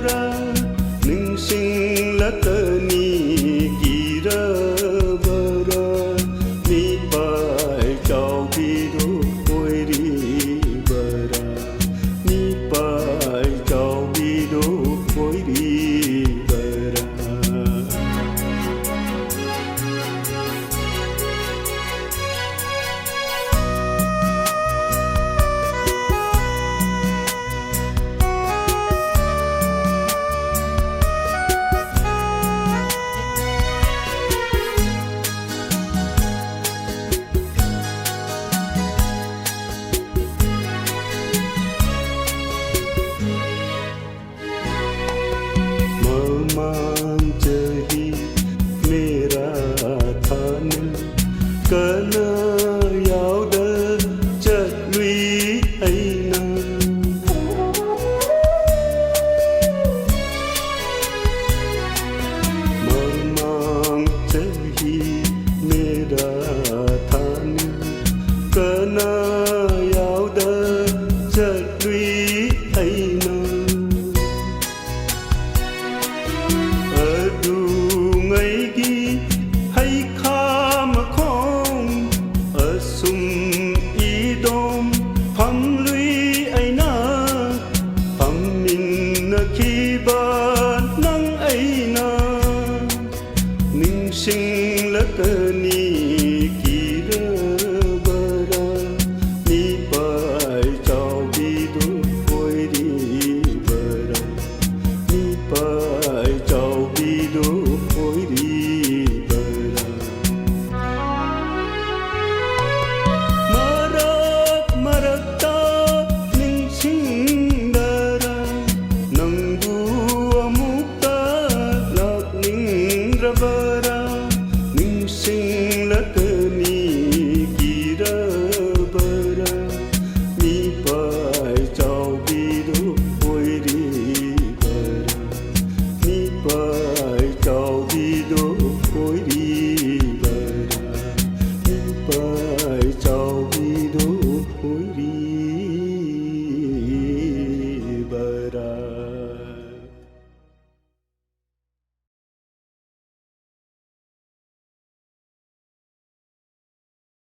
ra ning sing la ta ni kira bara ni pai chau bi do koi ri bara ni pai chau bi do koi ri bara Kana yauda chatlui aina mamang chahi mera than kana yauda chatlui aina adu ngai gi hai kham sum idom pham lui aina pham min na khi ba nang aina ning sing la ta ni ki ra bara ni pai chau bi do koi ri bara ni pai chau bi do koi ri bara Marakta ning sing dara nangbu amukta lak ning rabara ning sing latani kira bara ni pai chau bi do koi ri bara ni pai chau bi do